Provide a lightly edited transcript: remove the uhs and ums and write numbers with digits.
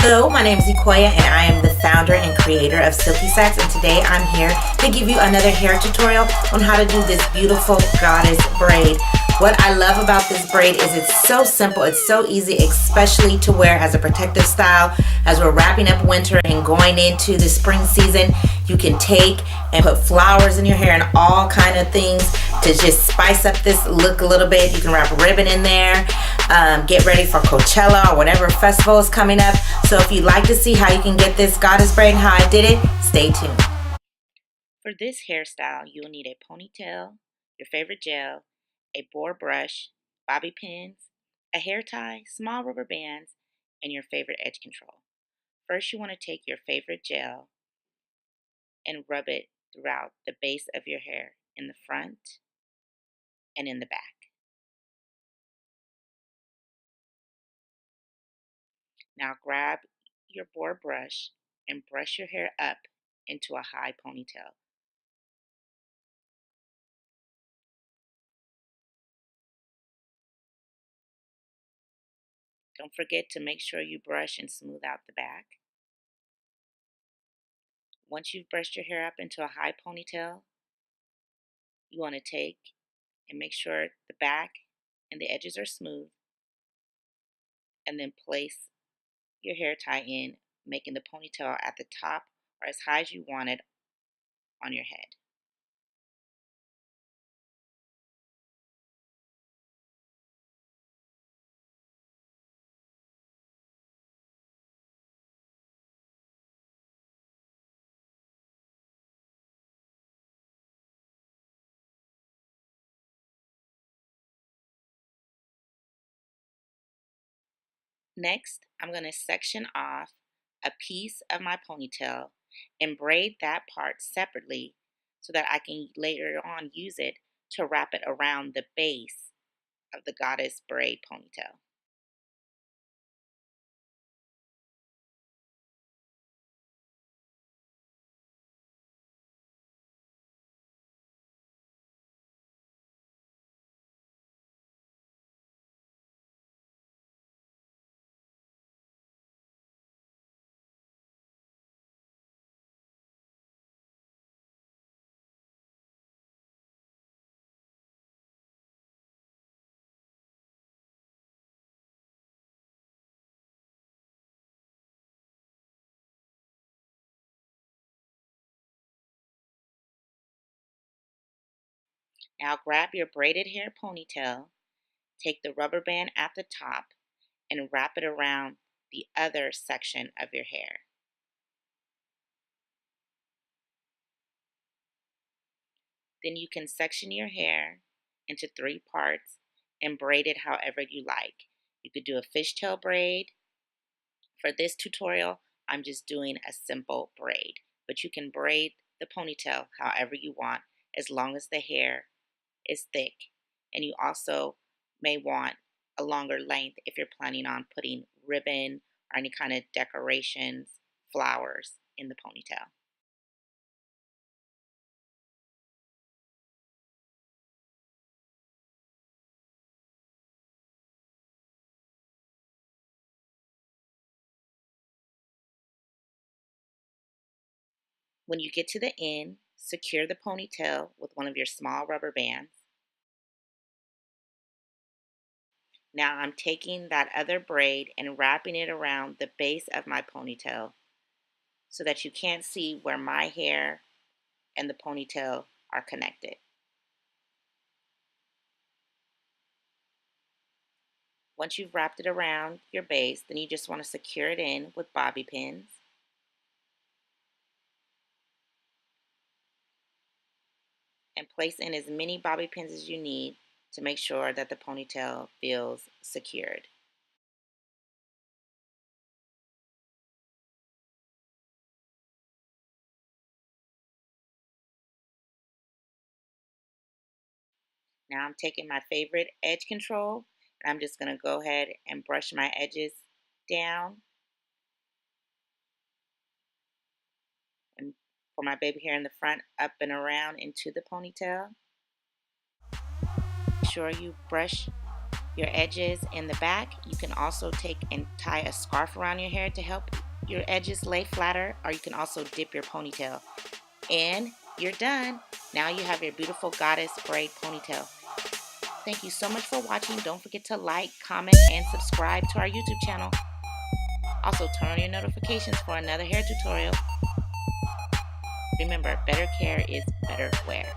Hello, my name is Ikoya and I am the founder and creator of Silky Sacks, and today I'm here to give you another hair tutorial on how to do this beautiful goddess braid. What I love about this braid is it's so simple, it's so easy, especially to wear as a protective style. As we're wrapping up winter and going into the spring season, you can take and put flowers in your hair and all kind of things to just spice up this look a little bit. You can wrap a ribbon in there, get ready for Coachella or whatever festival is coming up. So if you'd like to see how you can get this goddess braid and how I did it, stay tuned. For this hairstyle, you'll need a ponytail, your favorite gel, a boar brush, bobby pins, a hair tie, small rubber bands, and your favorite edge control. First, you want to take your favorite gel and rub it throughout the base of your hair in the front and in the back. Now grab your boar brush and brush your hair up into a high ponytail. Don't forget to make sure you brush and smooth out the back. Once you've brushed your hair up into a high ponytail, you want to take and make sure the back and the edges are smooth, and then place your hair tie in, making the ponytail at the top or as high as you want it on your head. Next, I'm going to section off a piece of my ponytail and braid that part separately so that I can later on use it to wrap it around the base of the Goddess Braid Ponytail. Now grab your braided hair ponytail, take the rubber band at the top, and wrap it around the other section of your hair. Then you can section your hair into 3 parts and braid it however you like. You could do a fishtail braid. For this tutorial, I'm just doing a simple braid, but you can braid the ponytail however you want as long as the hair is thick. And you also may want a longer length if you're planning on putting ribbon or any kind of decorations, flowers in the ponytail. When you get to the end, secure the ponytail with one of your small rubber bands. Now I'm taking that other braid and wrapping it around the base of my ponytail so that you can't see where my hair and the ponytail are connected. Once you've wrapped it around your base, then you just want to secure it in with bobby pins. And place in as many bobby pins as you need to make sure that the ponytail feels secured. Now I'm taking my favorite edge control and I'm just going to go ahead and brush my edges down. And for my baby hair in the front, up and around into the ponytail. Make sure you brush your edges in the back. You can also take and tie a scarf around your hair to help your edges lay flatter, or you can also dip your ponytail. And you're done. Now you have your beautiful Goddess Braid Ponytail. Thank you so much for watching. Don't forget to like, comment, and subscribe to our YouTube channel. Also, turn on your notifications for another hair tutorial. Remember, better care is better wear.